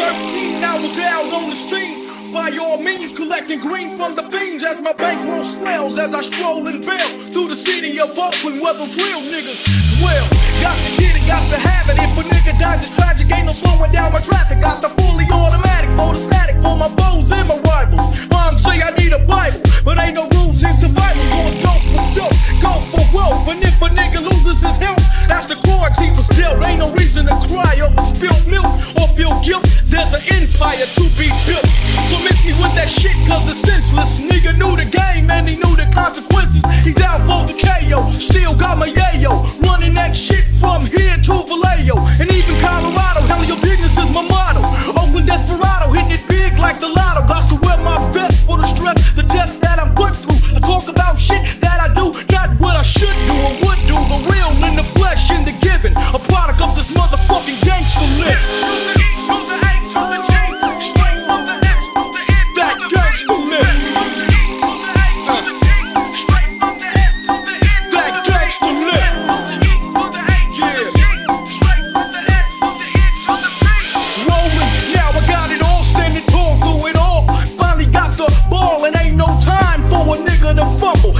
13, I was out on the scene. By all means, collecting green from the fiends as my bankroll swells as I stroll and bail through the city of Oakland where the real niggas dwell. Got to get it, got to have it. If a nigga dies, it's tragic. Ain't no slowing down my traffic. Got the fully automatic, photostatic for my foes and my rivals. Mom say I need a Bible, but ain't no rules in survival. So it's go for show, go for wealth. And if a nigga loses his health, that's the cards he was dealt. Ain't no reason to cry over spilled milk or feel guilt. There's an empire to be built. So miss me with that shit cause it's senseless. Nigga knew the game and he knew the consequences. He's out for the KO, still got my yayo. Running that shit from here to Vallejo. And even Colorado, hell your business is my motto. Oakland Desperado, hitting it big like the lotto. Got to wear my vest for the stress, the test that I'm put through. I talk about shit that I do, not what I should do or would do. The real in the flesh in the giving, a product of this motherfucking gangster live.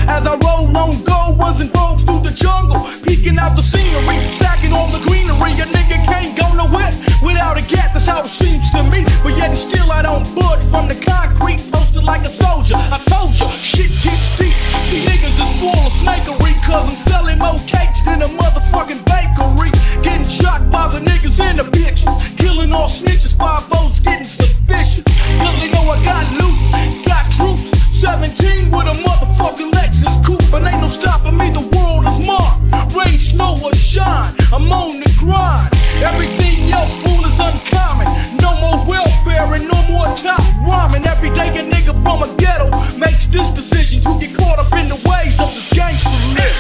As I roll on gold ones and folks through the jungle, peeking out the scenery, stacking all the greenery. A nigga can't go nowhere without a gat, that's how it seems to me. But yet and still I don't budge from the concrete, posted like a soldier. I told ya, shit gets deep. See niggas is full of snakery, cause I'm selling more cakes than a motherfucking bakery. Getting shocked by the niggas in the bitches, killing all snitches, 5-4's getting suspicious. Cause they know I got loot, got troops. 17 with a motherfucking Lexus coupe, and ain't no stopping me, the world is mine. Rain, snow, or shine, I'm on the grind. Everything else, fool, is uncommon. No more welfare and no more top rhyming. Every day a nigga from a ghetto makes this decision to get caught up in the ways of this gangster live.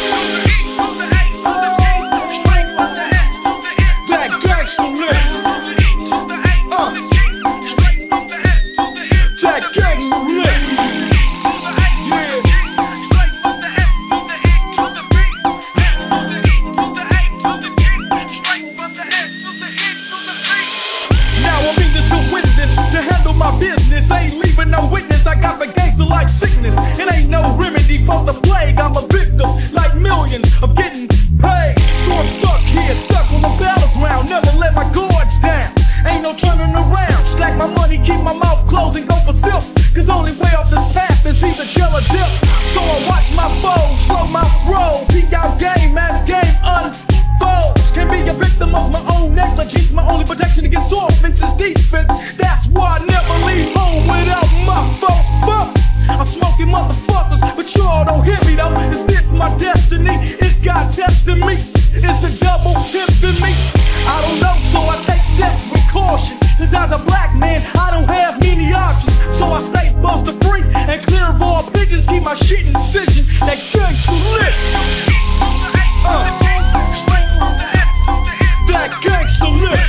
That gangster live. That gangster live. My business ain't leaving no witness. I got the gangster like sickness. It ain't no remedy for the plague. I'm a victim like millions of getting paid. So I'm stuck here, stuck on the battleground. Never let my guards down. Ain't no turning around. Stack my money, keep my mouth closed and go for silk. Cause only way off this path is either chill or dip. So I watch my foes, slow my roll. Peek out game as game unfolds. Can't be a victim of my own negligence. My only protection against offense is defense. That's why I never leave home without my phone. I'm smoking motherfuckers, but y'all don't hear me though. Is this my destiny? Is God testing me? Is the devil tempting me? I don't know, so I take steps with caution. Cause as a black man, I don't have many options. So I stay buster free and clear of all pigeons. Keep my shit in decision. That gangster lit. That gangster lit.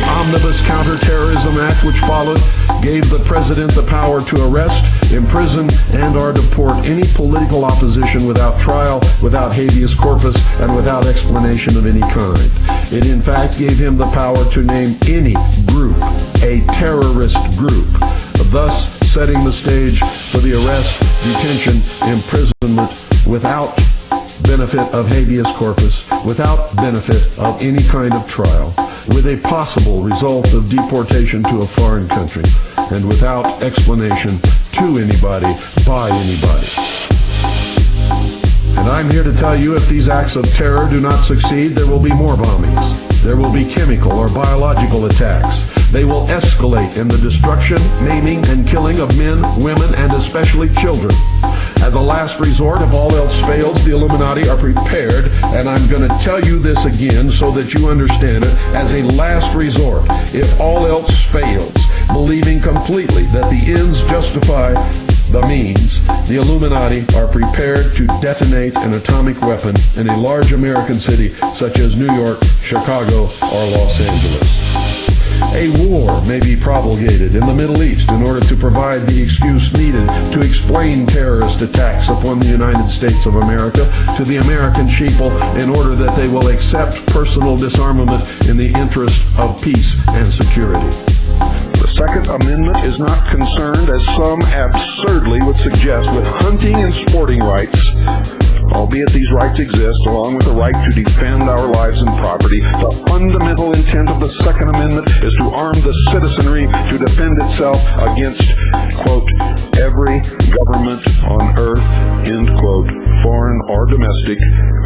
Omnibus Counterterrorism Act, which followed, gave the president the power to arrest, imprison, and/or deport any political opposition without trial, without habeas corpus, and without explanation of any kind. It in fact gave him the power to name any group a terrorist group, thus setting the stage for the arrest, detention, imprisonment without benefit of habeas corpus, without benefit of any kind of trial, with a possible result of deportation to a foreign country, and without explanation to anybody, by anybody. And I'm here to tell you, if these acts of terror do not succeed, there will be more bombings. There will be chemical or biological attacks. They will escalate in the destruction, maiming, and killing of men, women, and especially children. As a last resort, if all else fails, the Illuminati are prepared, and I'm going to tell you this again so that you understand it, as a last resort, if all else fails, believing completely that the ends justify the means, the Illuminati are prepared to detonate an atomic weapon in a large American city such as New York, Chicago, or Los Angeles. A war may be promulgated in the Middle East in order to provide the excuse needed to explain terrorist attacks upon the United States of America to the American people in order that they will accept personal disarmament in the interest of peace and security. The Second Amendment is not concerned, as some absurdly would suggest, with hunting and sporting rights, albeit these rights exist, along with the right to defend our lives and property. The fundamental intent of the Second Amendment is to arm the citizenry to defend itself against, quote, every government on earth, end quote, foreign or domestic,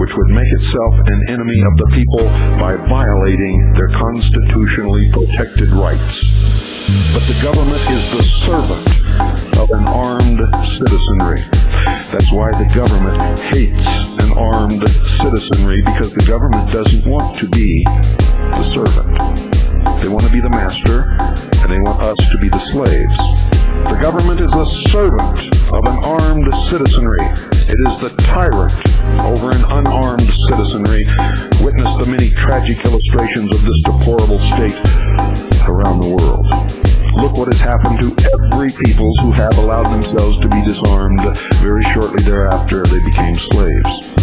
which would make itself an enemy of the people by violating their constitutionally protected rights. But the government is the servant of an armed citizenry. That's why the government hates an armed citizenry, because the government doesn't want to be the servant. They want to be the master, and they want us to be the slaves. The government is the servant of an armed citizenry. It is the tyrant over an unarmed citizenry. Witness the many tragic illustrations of this deplorable state around the world. Look what has happened to every people who have allowed themselves to be disarmed. Very shortly thereafter, they became slaves.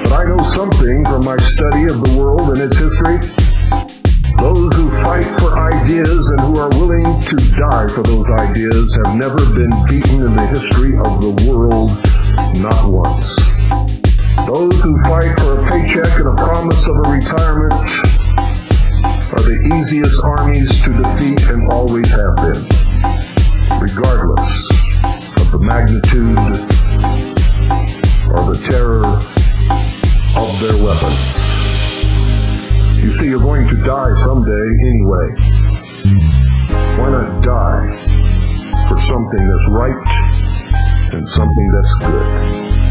But I know something from my study of the world and its history. Those who fight for ideas and who are willing to die for those ideas have never been beaten in the history of the world, not once. Those who fight for a paycheck and a promise of a retirement are the easiest armies to defeat and always have been, regardless of the magnitude or the terror of their weapons. You see, you're going to die someday anyway. Why not die for something that's right and something that's good?